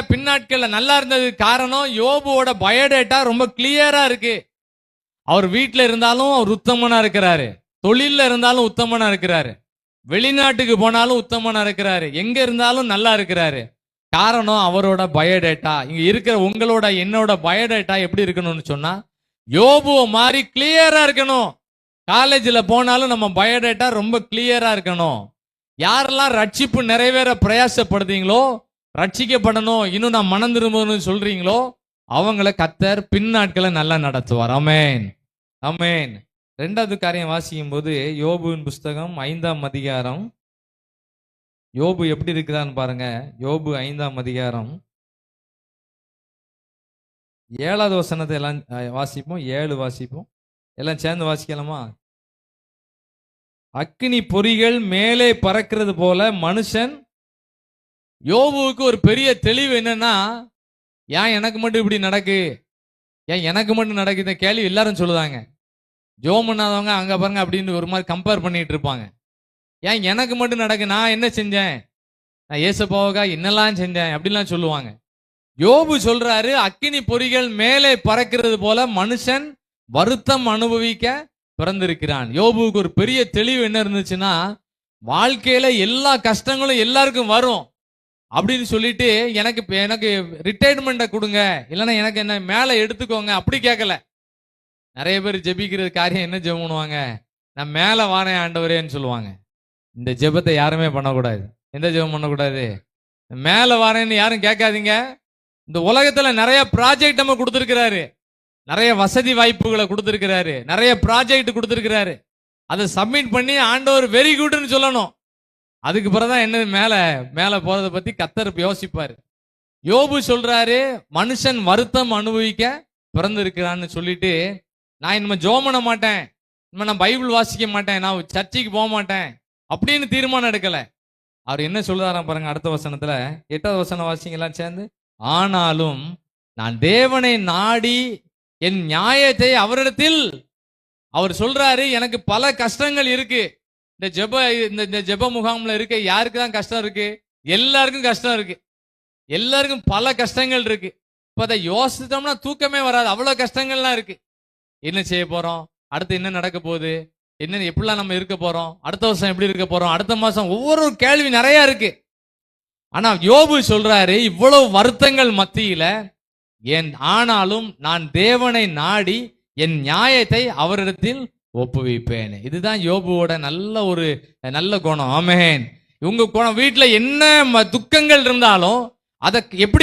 பின்னாட்கள்ல நல்லா இருந்தது காரணம் யோபுவோட பயோடேட்டா ரொம்ப கிளியரா இருக்கு. அவர் வீட்டுல இருந்தாலும் அவர் உத்தமனா இருக்கிறாரு, தொழில்ல இருந்தாலும் உத்தமனா இருக்கிறாரு, வெளிநாட்டுக்கு போனாலும் உத்தமனா இருக்கிறாரு, எங்க இருந்தாலும் நல்லா இருக்கிறாரு. காரணம் அவரோட பயோடேட்டா. இங்க இருக்கிற உங்களோட என்னோட பயோடேட்டா எப்படி இருக்கணும்னு சொன்னா யோபுவை மாதிரி கிளியரா இருக்கணும். காலேஜில் போனாலும் நம்ம பயோடேட்டா ரொம்ப கிளியரா இருக்கணும். யாரெல்லாம் ரட்சிப்பு நிறைவேற பிரயாசப்படுறீங்களோ, ரட்சிக்கப்படணும், இன்னும் நான் மனம் திரும்பணும்னு சொல்றீங்களோ, அவங்கள கர்த்தர் பின்னாட்களை நல்லா நடத்துவார். ஆமென், ஆமென். 2வது காரியம் வாசிக்கும் போது யோபுவின் புஸ்தகம் 5ஆம் அதிகாரம். யோபு எப்படி இருக்கிறான்னு பாருங்க. யோபு 5ஆம் அதிகாரம் 7வது வசனத்தை எல்லாம் வாசிப்போம். 7 வாசிப்போம், எல்லாம் சேர்ந்து வாசிக்கலாமா? அக்கினி பொறிகள் மேலே பறக்கிறது போல மனுஷன். யோபுவுக்கு ஒரு பெரிய தெளிவு என்னன்னா, ஏன் எனக்கு மட்டும் இப்படி நடக்கு, ஏன் எனக்கு மட்டும் நடக்குது கேள்வி எல்லாரும் சொல்லுதாங்க. ஜோம் பண்ணாதவங்க அங்க பாருங்க அப்படின்னு ஒரு மாதிரி கம்பேர் பண்ணிட்டு இருப்பாங்க. ஏன் எனக்கு மட்டும் நடக்கு, நான் என்ன செஞ்சேன், நான் ஏசப்பாவுக்கா என்னெல்லாம் செஞ்சேன் அப்படிலாம் சொல்லுவாங்க. யோபு சொல்றாரு, அக்கினி பொறிகள் மேலே பறக்கிறது போல மனுஷன் வருத்தம் அனுபவிக்க பிறந்திருக்கிறான். யோபுவுக்கு ஒரு பெரிய தெளிவு என்ன இருந்துச்சுன்னா, வாழ்க்கையில எல்லா கஷ்டங்களும் எல்லாருக்கும் வரும் அப்படின்னு சொல்லிட்டு எனக்கு ரிட்டையர்மெண்ட்டை கொடுங்க, இல்லைன்னா எனக்கு என்ன மேலே எடுத்துக்கோங்க அப்படி கேட்கல. நிறைய பேர் ஜெபிக்கிற காரியம் என்ன ஜெபம் பண்ணுவாங்க, நான் மேலே வாரேன் ஆண்டவரேன்னு சொல்லுவாங்க. இந்த ஜெபத்தை யாருமே பண்ணக்கூடாது. எந்த ஜெபம் பண்ணக்கூடாது? மேலே வாரேன்னு யாரும் கேட்காதீங்க. இந்த உலகத்துல நிறைய ப்ராஜெக்ட் நம்ம கொடுத்திருக்கிறாரு, நிறைய வசதி வாய்ப்புகளை கொடுத்திருக்கிறாரு, நிறைய ப்ராஜெக்ட் கொடுத்திருக்கிறாரு. அதை சப்மிட் பண்ணி ஆண்டவர் வெரி குட்னு சொல்லணும். அதுக்கு பிறகுதான் என்ன மேல மேல போறதை பத்தி கர்த்தர் யோசிப்பாரு. யோபு சொல்றாரு, மனுஷன் வருத்தம் அனுபவிக்க பிறந்திருக்கிறான்னு சொல்லிட்டு, நான் இனிமே ஜெபம் பண்ண மாட்டேன், இனிமே நான் பைபிள் வாசிக்க மாட்டேன், நான் சர்ச்சைக்கு போக மாட்டேன் அப்படின்னு தீர்மானம் எடுக்கல. அவர் என்ன சொல்றாராம் பாருங்க அடுத்த வசனத்துல. 8வது வசனம் வாசிங்கலாம் சேர்ந்து. ஆனாலும் நான் தேவனை நாடி என் நியாயத்தை அவரிடத்தில். அவர் சொல்றாரு, எனக்கு பல கஷ்டங்கள் இருக்கு. இந்த ஜெப முகாம்ல இருக்க யாருக்கு தான் கஷ்டம் இருக்கு? எல்லாருக்கும் கஷ்டம் இருக்கு. எல்லாருக்கும் பல கஷ்டங்கள் இருக்கு. இப்ப அதை யோசித்தோம்னா தூக்கமே வராது, அவ்வளவு கஷ்டங்கள்லாம் இருக்கு. என்ன செய்ய போறோம், அடுத்து என்ன நடக்க போகுது, என்ன எப்படிலாம் நம்ம இருக்க போறோம், அடுத்த வருஷம் எப்படி இருக்க போறோம், அடுத்த மாசம், ஒவ்வொரு கேள்வி நிறைய இருக்கு. ஆனா யோபு சொல்றாரு, இவ்வளவு வருத்தங்கள் மத்தியில ஆனாலும் நான் தேவனை நாடி என் நியாயத்தை அவரிடத்தில் ஒப்புவிப்பேன். இதுதான் யோபுவோட நல்ல குணம். ஆமென். உங்க குணம், வீட்டுல என்ன துக்கங்கள் இருந்தாலும் அதை எப்படி